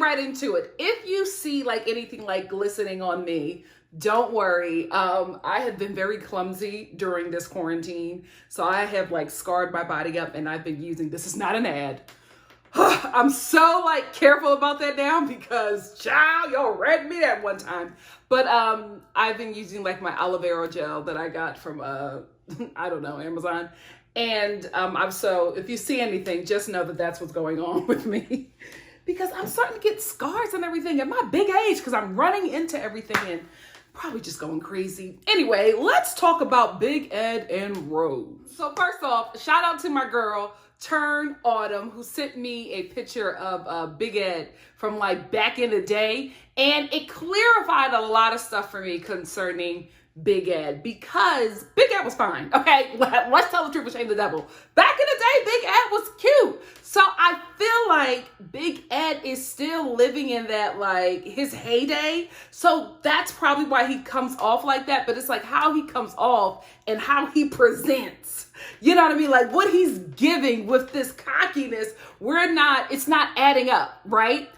right into it. If you see like anything like glistening on me, don't worry. I have been very clumsy during this quarantine. So I have like scarred my body up and I've been using, this is not an ad. I'm so like careful about that now because child, y'all read me that one time. But I've been using like my aloe vera gel that I got from I don't know, Amazon. And so if you see anything, just know that that's what's going on with me. Because I'm starting to get scars and everything at my big age because I'm running into everything and probably just going crazy. Anyway, let's talk about Big Ed and Rose. So first off, shout out to my girl, Turn Autumn, who sent me a picture of Big Ed from like back in the day. And it clarified a lot of stuff for me concerning Big Ed because Big Ed was fine. Okay, let's tell the truth and shame the devil. Back in the day, Big Ed was cute. So I feel like Big Ed is still living in that like his heyday. So that's probably why he comes off like that. But it's like how he comes off and how he presents. You know what I mean? Like what he's giving with this cockiness, it's not adding up, right?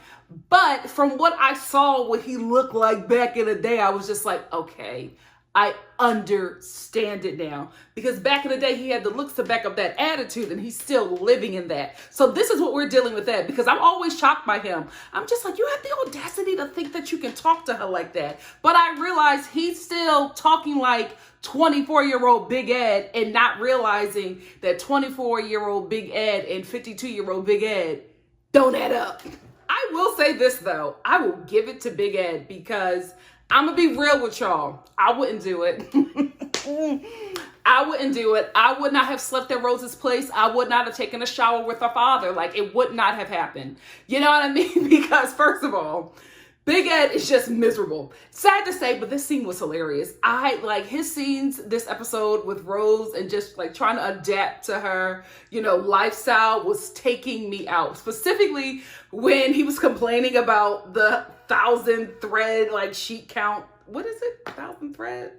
But from what I saw, what he looked like back in the day, I was just like, okay, I understand it now. Because back in the day, he had the looks to back up that attitude and he's still living in that. So this is what we're dealing with that because I'm always shocked by him. I'm just like, you have the audacity to think that you can talk to her like that. But I realize he's still talking like 24-year-old Big Ed and not realizing that 24-year-old Big Ed and 52-year-old Big Ed don't add up. I will say this though, I will give it to Big Ed because I'm gonna be real with y'all. I wouldn't do it. I wouldn't do it. I would not have slept at Rose's place. I would not have taken a shower with her father. Like it would not have happened. You know what I mean? Because first of all, Big Ed is just miserable. Sad to say, but this scene was hilarious. I like his scenes this episode with Rose and just like trying to adapt to her, lifestyle was taking me out. Specifically when he was complaining about the 1,000 thread like sheet count. What is it? 1,000 thread?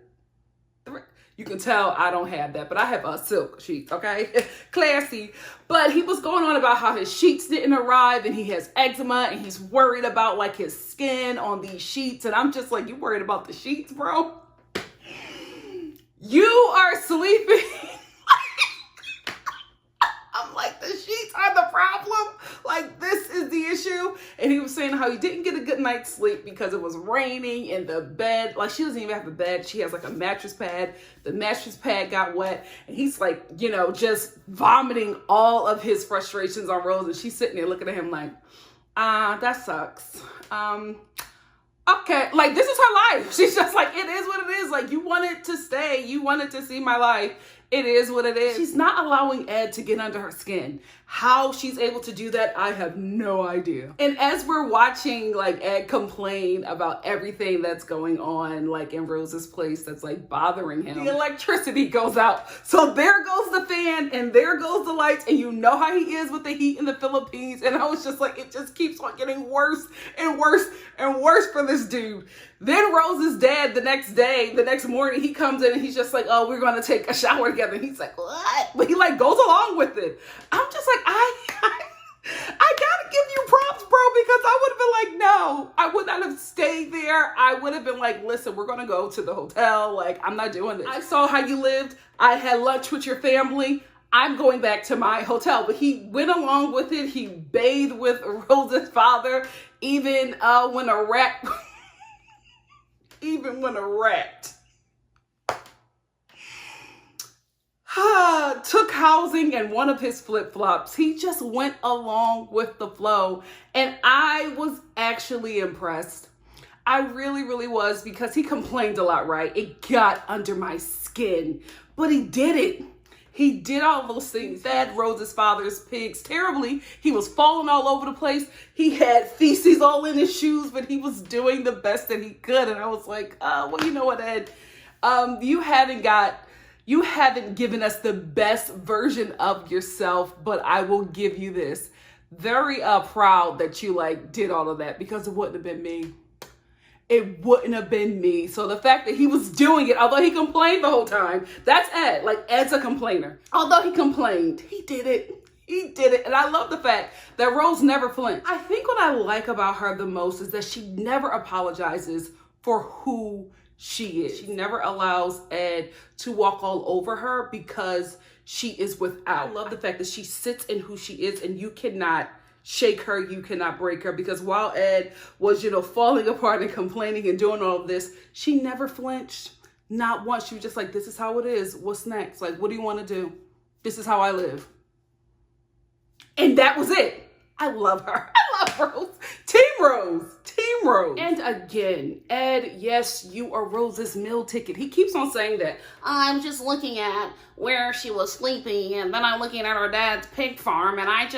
You can tell I don't have that, but I have a silk sheet, okay? Classy. But he was going on about how his sheets didn't arrive and he has eczema and he's worried about like his skin on these sheets. And I'm just like, you worried about the sheets, bro? You are sleeping. I'm like, the sheets are the problem. Like, this is the issue. And he was saying how he didn't get a good night's sleep because it was raining in the bed. Like, she doesn't even have a bed. She has like a mattress pad. The mattress pad got wet. And he's like, just vomiting all of his frustrations on Rose. And she's sitting there looking at him like, that sucks. Okay, like, this is her life. She's just like, it is what it is. Like, you wanted to stay. You wanted to see my life. It is what it is. She's not allowing Ed to get under her skin. How she's able to do that, I have no idea. And as we're watching like Ed complain about everything that's going on, like in Rose's place that's like bothering him, the electricity goes out. So there goes the fan and there goes the lights. And you know how he is with the heat in the Philippines. And I was just like, it just keeps on getting worse and worse and worse for this dude. Then Rose's dad the next morning, he comes in and he's just like, oh, we're going to take a shower together. And he's like, what? But he like goes along with it. I'm just like, I gotta give you props, bro, because I would have been like, no, I would not have stayed there. I would have been like, listen, we're going to go to the hotel. Like, I'm not doing this. I saw how you lived. I had lunch with your family. I'm going back to my hotel. But he went along with it. He bathed with Rose's father, even when a rat... Even when a rat took housing and one of his flip-flops, he just went along with the flow. And I was actually impressed. I really, really was, because he complained a lot, right? It got under my skin, but he did it. He did all those things. Fed Rose's father's pigs terribly. He was falling all over the place. He had feces all in his shoes, but he was doing the best that he could. And I was like, well, you know what, Ed? You haven't given us the best version of yourself, but I will give you this. Very proud that you like did all of that, because it wouldn't have been me. It wouldn't have been me. So the fact that he was doing it, although he complained the whole time, that's Ed. Like, Ed's a complainer. Although he complained, he did it. He did it. And I love the fact that Rose never flinched. I think what I like about her the most is that she never apologizes for who she is. She never allows Ed to walk all over her because she is without. I love the fact that she sits in who she is, and you cannot shake her, you cannot break her, because while Ed was, falling apart and complaining and doing all of this, she never flinched. Not once. She was just like, this is how it is. What's next? Like, what do you want to do? This is how I live. And that was it. I love her. I love Rose. Team Rose. Team Rose. And again, Ed, yes, you are Rose's meal ticket. He keeps on saying that. I'm just looking at where she was sleeping, and then I'm looking at her dad's pig farm, and I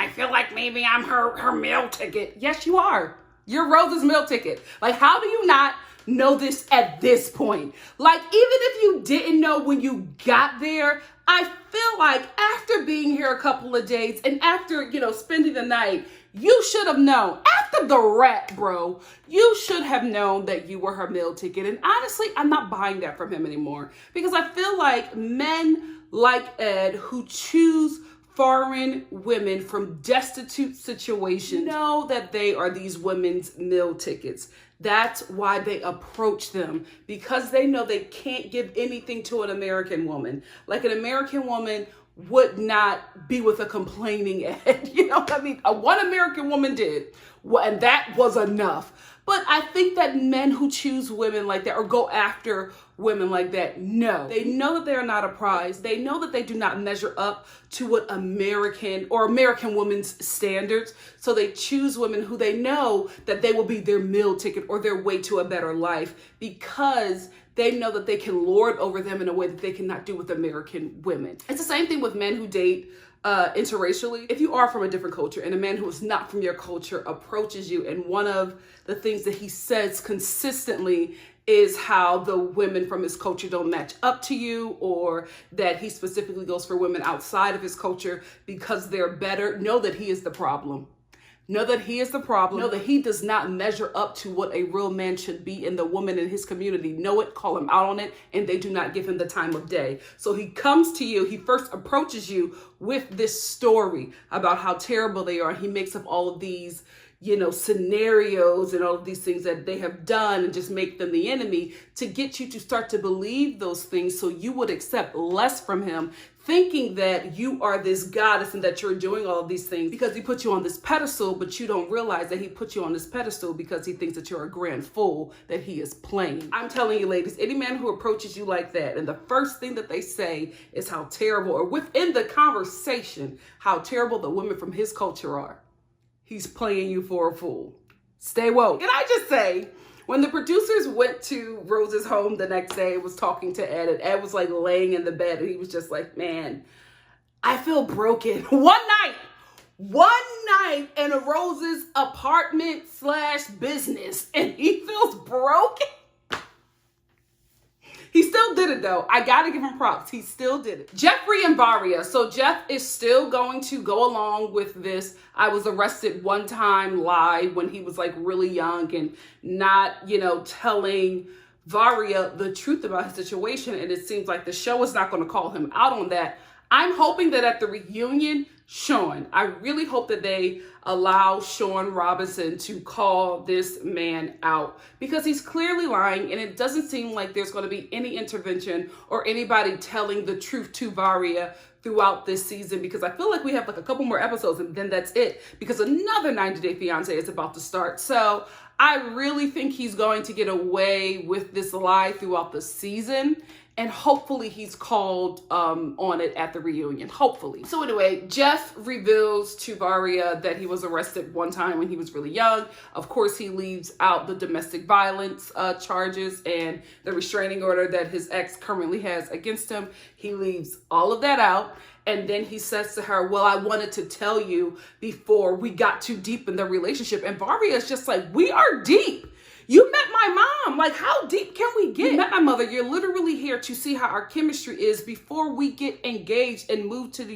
feel like maybe I'm her meal ticket. Yes, you are. You're Rose's meal ticket. Like, how do you not know this at this point? Like, even if you didn't know when you got there, I feel like after being here a couple of days and after, spending the night, you should have known. After the rat, bro, you should have known that you were her meal ticket. And honestly, I'm not buying that from him anymore, because I feel like men like Ed who choose foreign women from destitute situations know that they are these women's meal tickets. That's why they approach them, because they know they can't give anything to an American woman. Like, an American woman would not be with a complaining Ed. You know what I mean? One American woman did, and that was enough. But I think that men who choose women like that or go after women like that, no. They know that they are not a prize. They know that they do not measure up to what American women's standards. So they choose women who they know that they will be their meal ticket or their way to a better life, because they know that they can lord over them in a way that they cannot do with American women. It's the same thing with men who date interracially. If you are from a different culture and a man who is not from your culture approaches you, and one of the things that he says consistently is how the women from his culture don't match up to you, or that he specifically goes for women outside of his culture because they're better, know that he is the problem. Know that he is the problem. Know that he does not measure up to what a real man should be in the woman in his community. Know it, call him out on it, and they do not give him the time of day. So he comes to you, he first approaches you with this story about how terrible they are. He makes up all of these, scenarios and all of these things that they have done and just make them the enemy to get you to start to believe those things, so you would accept less from him, thinking that you are this goddess and that you're doing all of these things because he put you on this pedestal, but you don't realize that he put you on this pedestal because he thinks that you're a grand fool that he is playing. I'm telling you, ladies, any man who approaches you like that and the first thing that they say is how terrible, or within the conversation, how terrible the women from his culture are, he's playing you for a fool. Stay woke. Can I just say, when the producers went to Rose's home the next day and was talking to Ed, and Ed was like laying in the bed, and he was just like, man, I feel broken. One night in Rose's apartment / business, and he feels broken. He still did it, though. I gotta give him props. He still did it. Jeffrey and Varia. So Jeff is still going to go along with this I was arrested one time lie when he was like really young, and not, telling Varia the truth about his situation. And it seems like the show is not going to call him out on that. I'm hoping that at the reunion, I really hope that they allow Sean Robinson to call this man out, because he's clearly lying, and it doesn't seem like there's going to be any intervention or anybody telling the truth to Varia throughout this season, because I feel like we have like a couple more episodes and then that's it, because another 90 Day Fiancé is about to start. So I really think he's going to get away with this lie throughout the season. And hopefully he's called on it at the reunion, hopefully. So anyway, Jeff reveals to Varia that he was arrested one time when he was really young. Of course, he leaves out the domestic violence charges and the restraining order that his ex currently has against him. He leaves all of that out. And then he says to her, well, I wanted to tell you before we got too deep in the relationship. And Varia is just like, we are deep. You met my mom. Like, how deep can we get? You met my mother. You're literally here to see how our chemistry is before we get engaged and move to the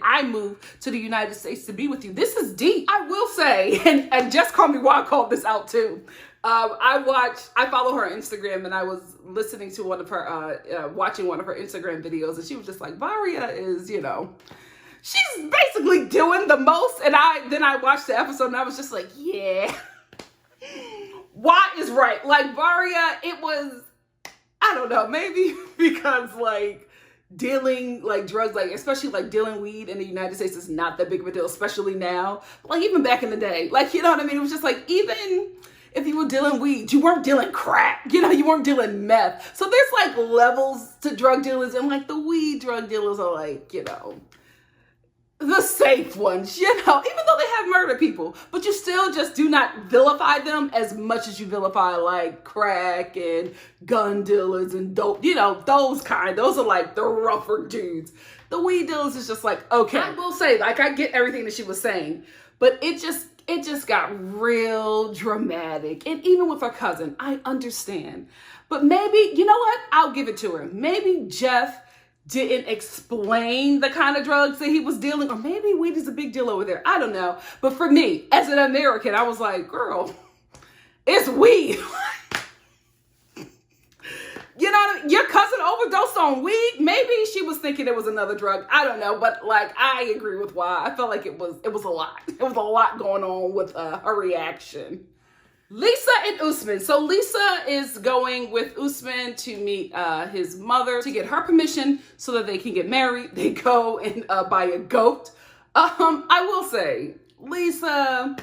I move to the United States to be with you. This is deep. I will say, and just call me why I called this out too. I follow her on Instagram, and I was listening to one of her, watching one of her Instagram videos, and she was just like, Varia is, she's basically doing the most. And then I watched the episode and I was just like, yeah. Why is right? Like Varia, it was, I don't know, maybe because like dealing like drugs, like especially like dealing weed in the United States is not that big of a deal, especially now. But, like even back in the day, like, you know what I mean? It was just like, even if you were dealing weed, you weren't dealing crack, you know, you weren't dealing meth. So there's like levels to drug dealers, and like the weed drug dealers are like, you know, the safe ones, you know, even though they have murdered people, but you still just do not vilify them as much as you vilify like crack and gun dealers and dope, you know, those are like the rougher dudes. The weed dealers is just like, okay. I will say, like, I get everything that she was saying, but it just got real dramatic. And even with her cousin, I understand. But maybe, you know what? I'll give it to her. Maybe Jeff didn't explain the kind of drugs that he was dealing, or maybe weed is a big deal over there. I don't know. But for me, as an American, I was like, girl, it's weed. You know, your cousin overdosed on weed. Maybe she was thinking it was another drug. I don't know. But like, I agree with why. I felt like it was a lot. It was a lot going on with her reaction. Lisa and Usman. So Lisa is going with Usman to meet his mother to get her permission so that they can get married. They go and buy a goat. I will say, Lisa,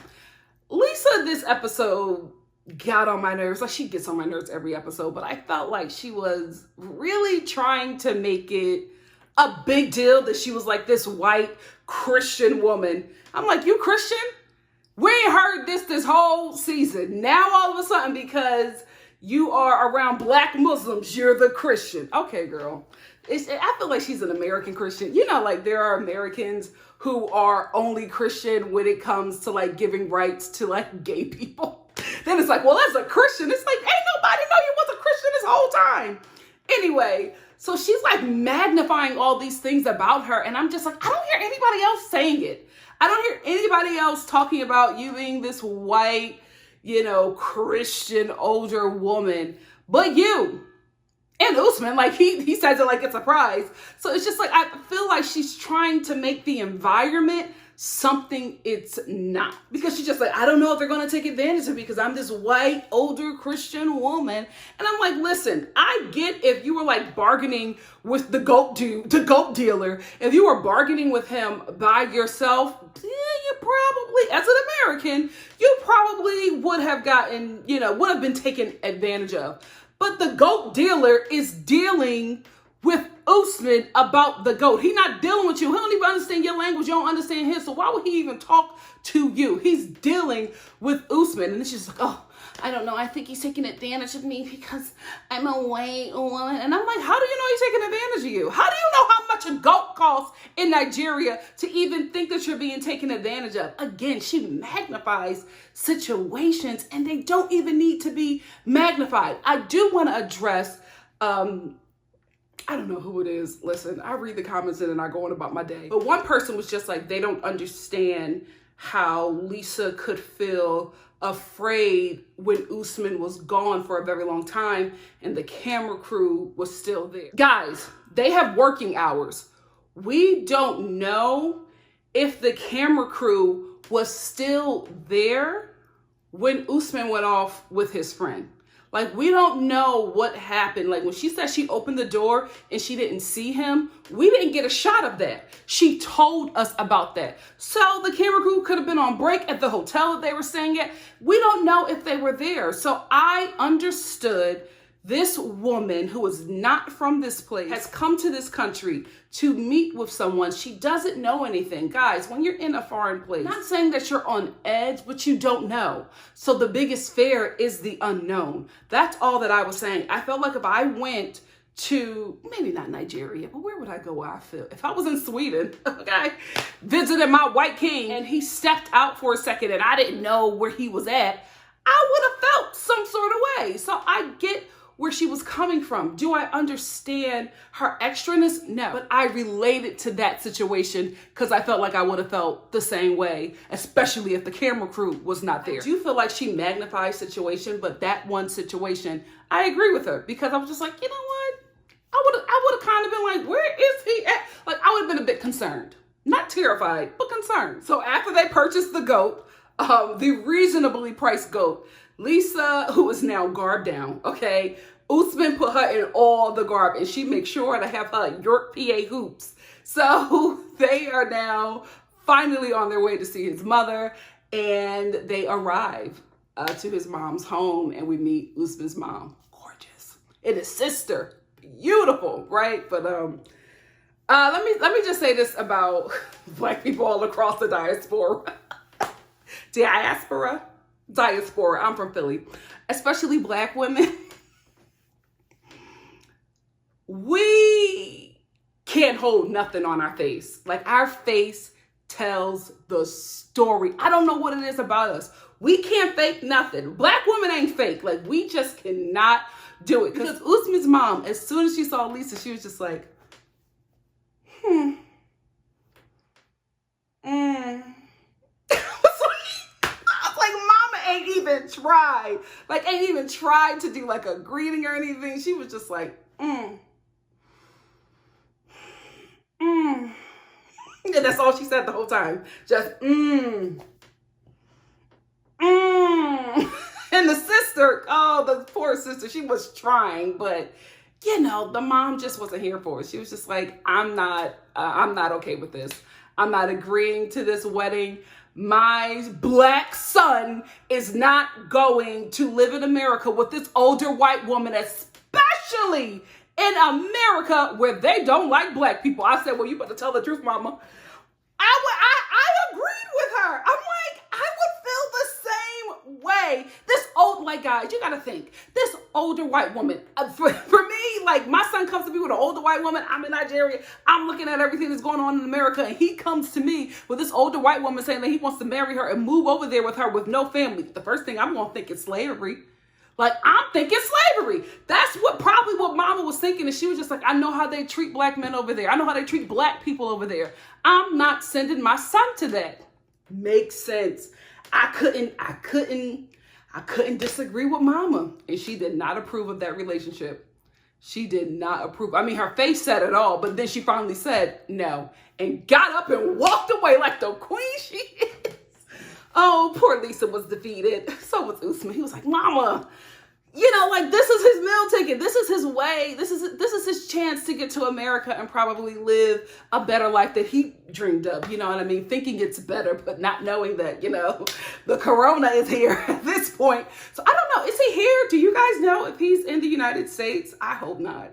this episode got on my nerves. Like, she gets on my nerves every episode, but I felt like she was really trying to make it a big deal that she was like this white Christian woman. I'm like, you Christian? We ain't heard this whole season. Now all of a sudden, because you are around black Muslims, you're the Christian. Okay, girl. I feel like she's an American Christian. You know, like there are Americans who are only Christian when it comes to like giving rights to like gay people. Then it's like, well, as a Christian, it's like, ain't nobody know you was a Christian this whole time. Anyway, so she's like magnifying all these things about her. And I'm just like, I don't hear anybody else saying it. I don't hear anybody else talking about you being this white, you know, Christian older woman, but you. And Usman, like he says it like it's a prize. So it's just like, I feel like she's trying to make the environment something it's not. Because she's just like, I don't know if they're going to take advantage of me because I'm this white, older Christian woman. And I'm like, listen, I get if you were like bargaining with the goat dealer, if you were bargaining with him by yourself, yeah, you probably, as an American, you probably would have gotten, you know, would have been taken advantage of. But the goat dealer is dealing with Usman about the goat. He's not dealing with you. He don't even understand your language. You don't understand his. So why would he even talk to you? He's dealing with Usman. And it's just like, oh, I don't know. I think he's taking advantage of me because I'm a white woman. And I'm like, how do you know he's taking advantage of you? How do you know how much a goat costs in Nigeria to even think that you're being taken advantage of? Again, she magnifies situations and they don't even need to be magnified. I do want to address, I don't know who it is. Listen, I read the comments and then I go on about my day. But one person was just like, they don't understand how Lisa could feel afraid when Usman was gone for a very long time and the camera crew was still there. Guys, they have working hours. We don't know if the camera crew was still there when Usman went off with his friend. Like, we don't know what happened. Like, when she said she opened the door and she didn't see him, we didn't get a shot of that. She told us about that. So the camera crew could have been on break at the hotel that they were staying at. We don't know if they were there. So I understood this woman who is not from this place has come to this country to meet with someone. She doesn't know anything. Guys, when you're in a foreign place, not saying that you're on edge, but you don't know. So the biggest fear is the unknown. That's all that I was saying. I felt like if I went to, maybe not Nigeria, but where would I go where I feel? If I was in Sweden, okay, visiting my white king, and he stepped out for a second and I didn't know where he was at, I would have felt some sort of way. So I get where she was coming from. Do I understand her extraness? No. But I related to that situation because I felt like I would have felt the same way, especially if the camera crew was not there. I do feel like she magnifies situation, but that one situation, I agree with her because I was just like, you know what? I would have kind of been like, where is he at? Like, I would have been a bit concerned. Not terrified, but concerned. So after they purchased the goat, the reasonably priced goat, Lisa, who is now garbed down, okay, Usman put her in all the garb, and she makes sure to have her York, PA hoops. So they are now finally on their way to see his mother, and they arrive to his mom's home, and we meet Usman's mom, gorgeous, and his sister, beautiful, right? But let me just say this about Black people all across the diaspora. Diaspora. I'm from Philly, especially Black women. We can't hold nothing on our face. Like, our face tells the story. I don't know what it is about us. We can't fake nothing. Black women ain't fake. Like, we just cannot do it. Because Usman's mom, as soon as she saw Lisa, she was just like, I was like, mama ain't even tried. Like, ain't even tried to do like a greeting or anything. She was just like, And that's all she said the whole time. Just, And the sister, oh, the poor sister, she was trying, but you know, the mom just wasn't here for it. She was just like, I'm not okay with this. I'm not agreeing to this wedding. My Black son is not going to live in America with this older white woman, especially in America where they don't like Black people. I said, well, you better tell the truth, mama. I agreed with her. I'm like, I would feel the same way. This old, like, guys, you gotta think, this older white woman, for me, like, my son comes to me with an older white woman. I'm in Nigeria. I'm looking at everything that's going on in America, and he comes to me with this older white woman saying that he wants to marry her and move over there with her with no family. The first thing I'm gonna think is slavery. Like, I'm thinking slavery. That's probably what mama was thinking. And she was just like, I know how they treat Black men over there. I know how they treat Black people over there. I'm not sending my son to that. Makes sense. I couldn't disagree with mama. And she did not approve of that relationship. She did not approve. I mean, her face said it all, but then she finally said no and got up and walked away like the queen she is. Oh, poor Lisa was defeated. So was Usman. He was like, mama, you know, like, this is his meal ticket. This is his way. This is his chance to get to America and probably live a better life that he dreamed of. You know what I mean? Thinking it's better, but not knowing that, you know, the corona is here at this point. So I don't know. Is he here? Do you guys know if he's in the United States? I hope not.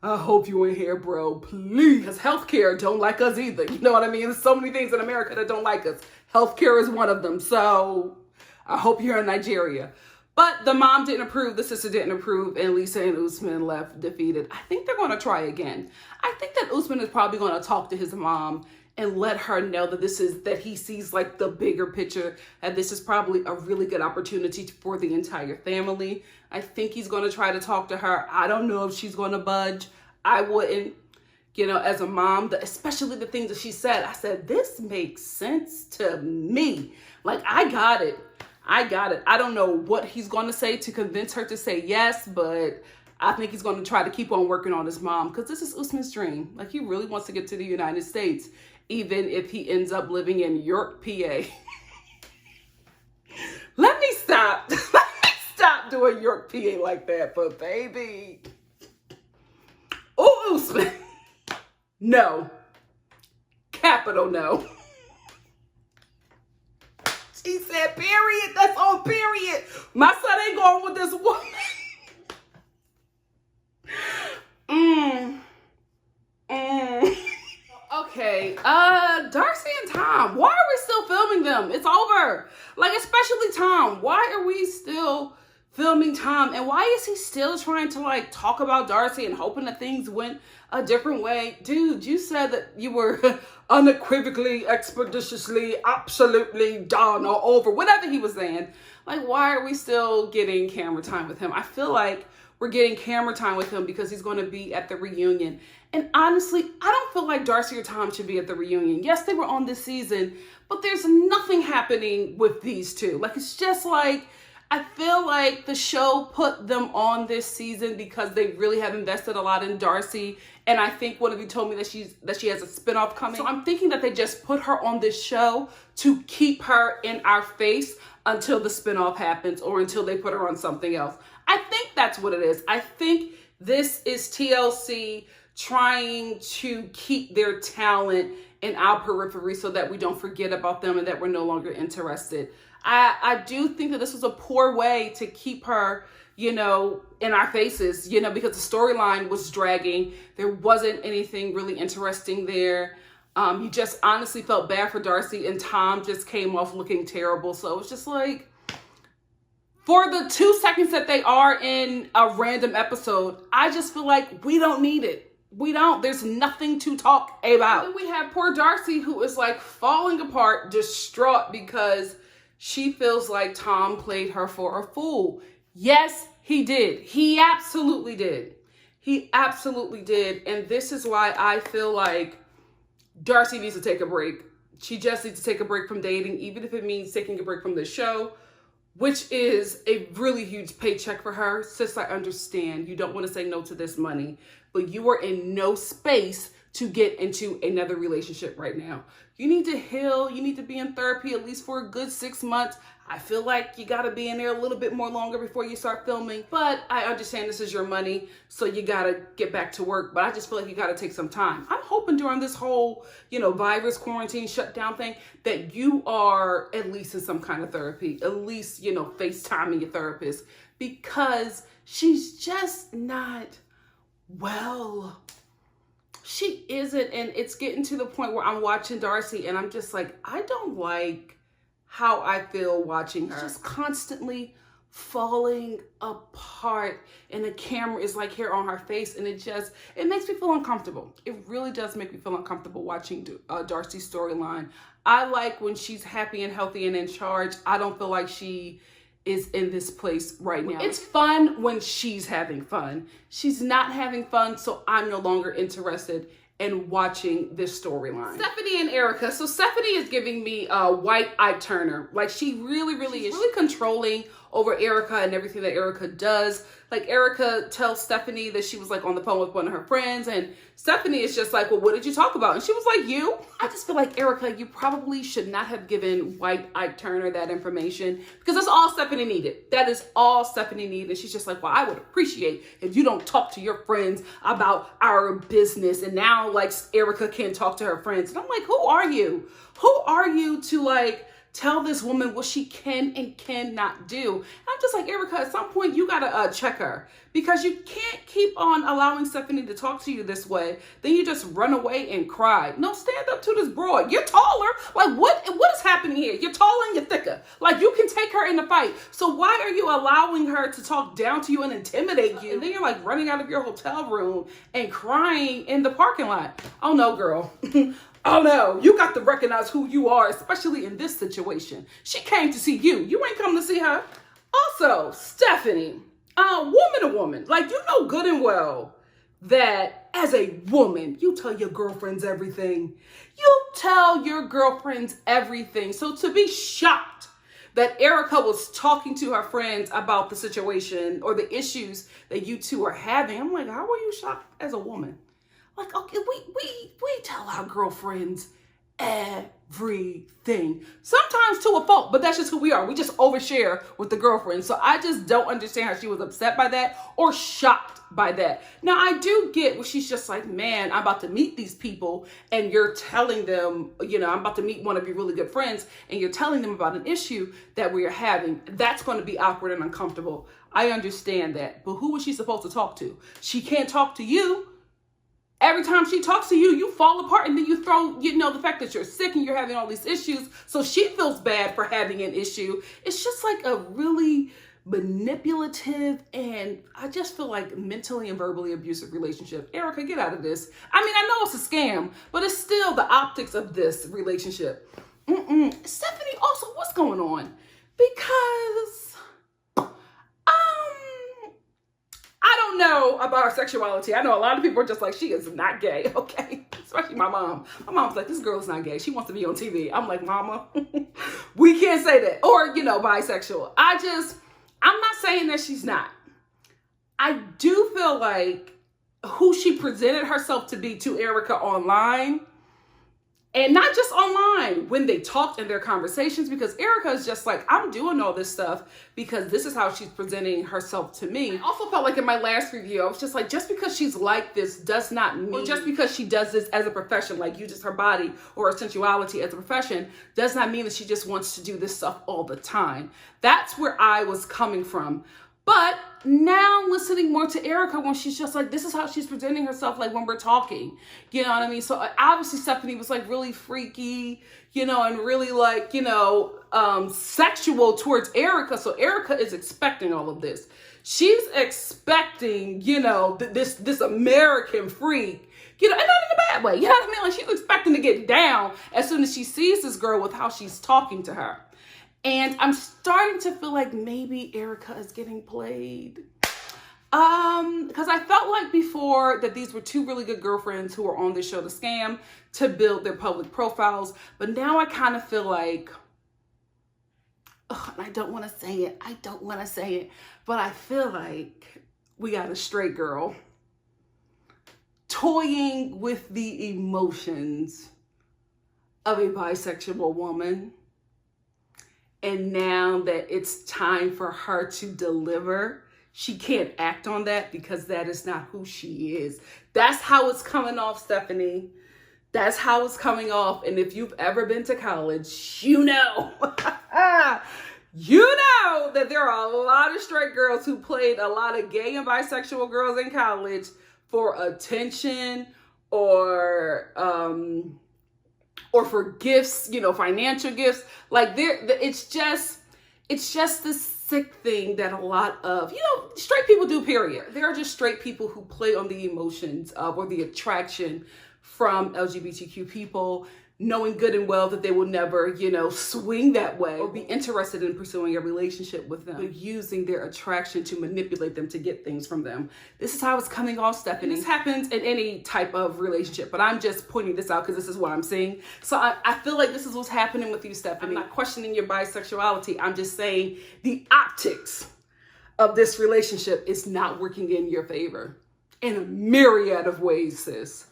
I hope you ain't here, bro. Please. Because healthcare don't like us either. You know what I mean? There's so many things in America that don't like us. Healthcare is one of them. So I hope you're in Nigeria. But the mom didn't approve, the sister didn't approve, and Lisa and Usman left defeated. I think they're going to try again. I think that Usman is probably going to talk to his mom and let her know that that he sees like the bigger picture, and this is probably a really good opportunity for the entire family. I think he's going to try to talk to her. I don't know if she's going to budge. I wouldn't. You know, as a mom, especially the things that she said, I said, this makes sense to me. Like, I got it. I don't know what he's going to say to convince her to say yes, but I think he's going to try to keep on working on his mom, because this is Usman's dream. Like, he really wants to get to the United States, even if he ends up living in York, PA. Let me stop. Let me stop doing York, PA like that, but baby. Oh, Usman. No. Capital no. She said, period. That's all, period. My son ain't going with this woman. Okay. Darcy and Tom. Why are we still filming them? It's over. Like, especially Tom. Why are we still filming Tom? And why is he still trying to, like, talk about Darcy and hoping that things went a different way? Dude, you said that you were unequivocally, expeditiously, absolutely done or over, whatever he was saying. Like, why are we still getting camera time with him? I feel like we're getting camera time with him because he's going to be at the reunion. And honestly, I don't feel like Darcy or Tom should be at the reunion. Yes, they were on this season, but there's nothing happening with these two. Like, it's just like, I feel like the show put them on this season because they really have invested a lot in Darcy. And I think one of you told me that she has a spinoff coming. So I'm thinking that they just put her on this show to keep her in our face until the spinoff happens or until they put her on something else. I think that's what it is. I think this is TLC trying to keep their talent in our periphery so that we don't forget about them and that we're no longer interested. I do think that this was a poor way to keep her, in our faces, because the storyline was dragging. There wasn't anything really interesting there. You just honestly felt bad for Darcy, and Tom just came off looking terrible. So it's just like, for the 2 seconds that they are in a random episode, I just feel like we don't need it. We don't. There's nothing to talk about. And then we have poor Darcy, who is like falling apart, distraught because she feels like Tom played her for a fool. Yes, he did. He absolutely did. He absolutely did. And this is why I feel like Darcy needs to take a break. She just needs to take a break from dating, even if it means taking a break from the show, which is a really huge paycheck for her. Sis, I understand. You don't want to say no to this money, but you are in no space to get into another relationship right now. You need to heal. You need to be in therapy at least for a good 6 months. I feel like you got to be in there a little bit more longer before you start filming, but I understand this is your money, so you got to get back to work. But I just feel like you got to take some time. I'm hoping during this whole, virus quarantine shutdown thing that you are at least in some kind of therapy, at least, FaceTiming your therapist, because she's just not well. She isn't, and it's getting to the point where I'm watching Darcy and I'm just like, I don't like how I feel watching her. Just constantly falling apart, and the camera is like here on her face, and it makes me feel uncomfortable. It really does make me feel uncomfortable watching Darcy's storyline. I like when she's happy and healthy and in charge. I don't feel like she is in this place right now. It's fun when she's having fun. She's not having fun, so I'm no longer interested in watching this storyline. Stephanie and Erica. So Stephanie is giving me a white Ike Turner. Like, she really is. Really controlling over Erica and everything that Erica does. Like, Erica tells Stephanie that she was like on the phone with one of her friends, and Stephanie is just like, well, what did you talk about? And she was like, you? I just feel like, Erica, you probably should not have given white Ike Turner that information, because that's all Stephanie needed. That is all Stephanie needed. And she's just like, well, I would appreciate if you don't talk to your friends about our business. And now, like, Erica can't talk to her friends. And I'm like, who are you? Who are you to, like, tell this woman what she can and cannot do? And I'm just like, Erica, at some point you gotta check her, because you can't keep on allowing Stephanie to talk to you this way. Then you just run away and cry. No, stand up to this broad. You're taller. Like, what is happening here? You're taller and you're thicker. Like, you can take her in the fight. So why are you allowing her to talk down to you and intimidate you? And then you're like running out of your hotel room and crying in the parking lot. Oh no, girl. Oh no, you got to recognize who you are, especially in this situation. She came to see you. You ain't come to see her. Also, Stephanie, woman to woman, like, you know good and well that as a woman, you tell your girlfriends everything. You tell your girlfriends everything. So to be shocked that Erica was talking to her friends about the situation or the issues that you two are having, I'm like, how were you shocked as a woman? Like, okay, we tell our girlfriends everything. Sometimes to a fault, but that's just who we are. We just overshare with the girlfriends. So I just don't understand how she was upset by that or shocked by that. Now, I do get where she's just like, man, I'm about to meet these people and you're telling them, I'm about to meet one of your really good friends and you're telling them about an issue that we are having. That's going to be awkward and uncomfortable. I understand that. But who is she supposed to talk to? She can't talk to you. Every time she talks to you, you fall apart, and then you throw, the fact that you're sick and you're having all these issues. So she feels bad for having an issue. It's just like a really manipulative, and I just feel like mentally and verbally abusive relationship. Erica, get out of this. I mean, I know it's a scam, but it's still the optics of this relationship. Stephanie, also, what's going on? Because I don't know about her sexuality. I know a lot of people are just like, she is not gay, okay? Especially my mom. My mom's like, this girl is not gay. She wants to be on TV. I'm like, mama, we can't say that. Or, bisexual. I'm not saying that she's not. I do feel like who she presented herself to be to Erica online, and not just online, when they talked in their conversations, because Erica is just like, I'm doing all this stuff because this is how she's presenting herself to me. I also felt like in my last review, I was just like, just because she's like this does not mean, or just because she does this as a profession, like uses her body or her sensuality as a profession, does not mean that she just wants to do this stuff all the time. That's where I was coming from. But now listening more to Erica when she's just like, this is how she's presenting herself, like when we're talking, you know what I mean? So obviously Stephanie was like really freaky, you know, and really like, you know, sexual towards Erica. So Erica is expecting all of this. She's expecting, you know, this American freak, you know, and not in a bad way, you know what I mean? Like she's expecting to get down as soon as she sees this girl with how she's talking to her. And I'm starting to feel like maybe Erica is getting played. Because I felt like before that these were two really good girlfriends who were on this show to scam, to build their public profiles. But now I kind of feel like, I don't want to say it, but I feel like we got a straight girl toying with the emotions of a bisexual woman. And now that it's time for her to deliver, she can't act on that because that is not who she is. That's how it's coming off, Stephanie. That's how it's coming off. And if you've ever been to college, you know, you know that there are a lot of straight girls who played a lot of gay and bisexual girls in college for attention or for gifts, you know, financial gifts. Like it's just this sick thing that a lot of, you know, straight people do, period. There are just straight people who play on the emotions of, or the attraction from LGBTQ people, knowing good and well that they will never, you know, swing that way or be interested in pursuing a relationship with them, but using their attraction to manipulate them to get things from them. This is how it's coming off, Stephanie. This happens in any type of relationship, but I'm just pointing this out because this is what I'm seeing. So I feel like this is what's happening with you, Stephanie. I'm not questioning your bisexuality. I'm just saying the optics of this relationship is not working in your favor in a myriad of ways, sis.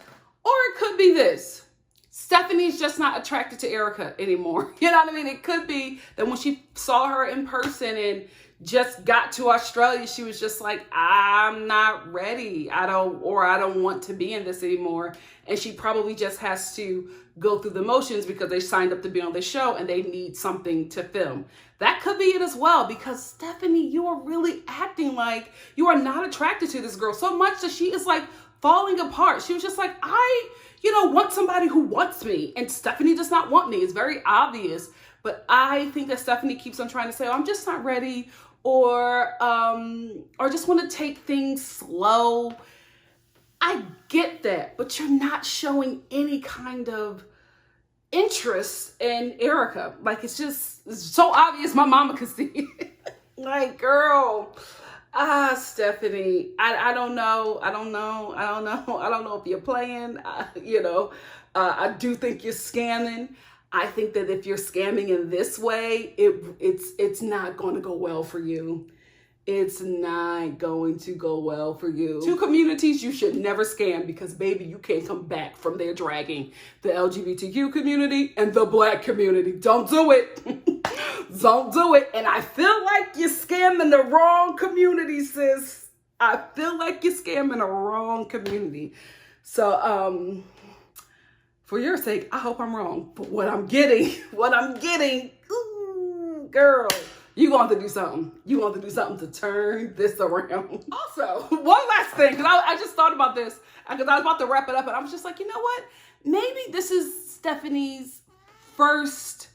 Or it could be this. Stephanie's just not attracted to Erica anymore. You know what I mean? It could be that when she saw her in person and just got to Australia, she was just like, I'm not ready. I don't want to be in this anymore. And she probably just has to go through the motions because they signed up to be on the show and they need something to film. That could be it as well, because Stephanie, you are really acting like you are not attracted to this girl so much that she is like falling apart. She was just like, I want somebody who wants me, and Stephanie does not want me. It's very obvious, but I think that Stephanie keeps on trying to say, oh, I'm just not ready, or just want to take things slow. I get that, but you're not showing any kind of interest in Erica. Like, it's so obvious my mama could see it. Like, girl, Stephanie, I don't know. I don't know if you're playing, I do think you're scamming. I think that if you're scamming in this way, it's not going to go well for you. It's not going to go well for you. Two communities you should never scam, because baby, you can't come back from there dragging the LGBTQ community and the Black community. Don't do it. Don't do it. And I feel like you're scamming the wrong community, sis. I feel like you're scamming the wrong community. So, for your sake, I hope I'm wrong. But what I'm getting, ooh, girl, you're going to have to do something. You're going to have to do something to turn this around. Also, one last thing, because I just thought about this, because I was about to wrap it up, and I was just like, you know what? Maybe this is Stephanie's first,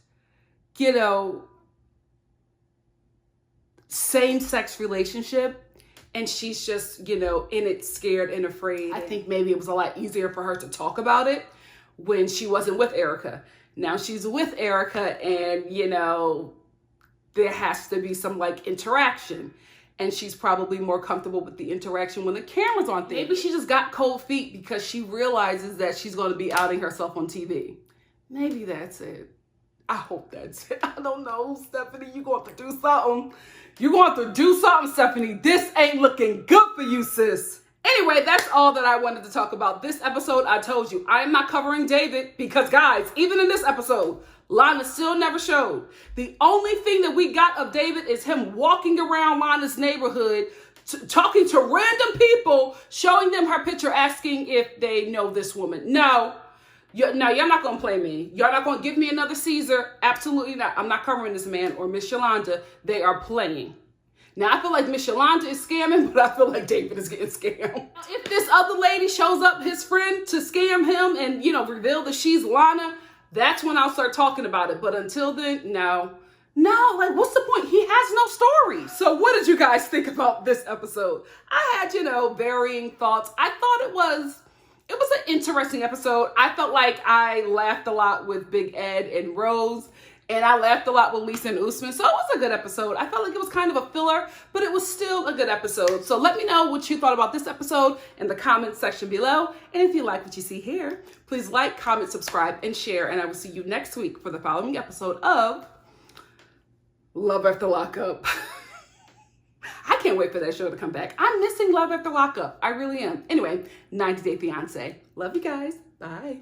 same-sex relationship, and she's just, in it scared and afraid. I think maybe it was a lot easier for her to talk about it when she wasn't with Erica. Now she's with Erica, and, there has to be some interaction. And she's probably more comfortable with the interaction when the camera's on things. Maybe she just got cold feet because she realizes that she's going to be outing herself on TV. Maybe that's it. I hope that's it. I don't know, Stephanie. You're going to do something. You're going to do something, Stephanie. This ain't looking good for you, sis. Anyway, that's all that I wanted to talk about this episode. I told you, I am not covering David because, guys, even in this episode, Lana still never showed. The only thing that we got of David is him walking around Lana's neighborhood, talking to random people, showing them her picture, asking if they know this woman. No, you're not going to play me. You're not going to give me another Caesar. Absolutely not. I'm not covering this man or Miss Yolanda. They are playing. Now, I feel like Miss Yolanda is scamming, but I feel like David is getting scammed. If this other lady shows up, his friend, to scam him and, reveal that she's Lana, that's when I'll start talking about it. But until then, no. No, like, what's the point? He has no story. So what did you guys think about this episode? I had, varying thoughts. I thought it was an interesting episode. I felt like I laughed a lot with Big Ed and Rose, and I laughed a lot with Lisa and Usman. So it was a good episode. I felt like it was kind of a filler, but it was still a good episode. So let me know what you thought about this episode in the comments section below. And if you like what you see here, please like, comment, subscribe, and share. And I will see you next week for the following episode of Love After Lockup. I can't wait for that show to come back. I'm missing Love After Lockup. I really am. Anyway, 90 Day Fiancé. Love you guys. Bye.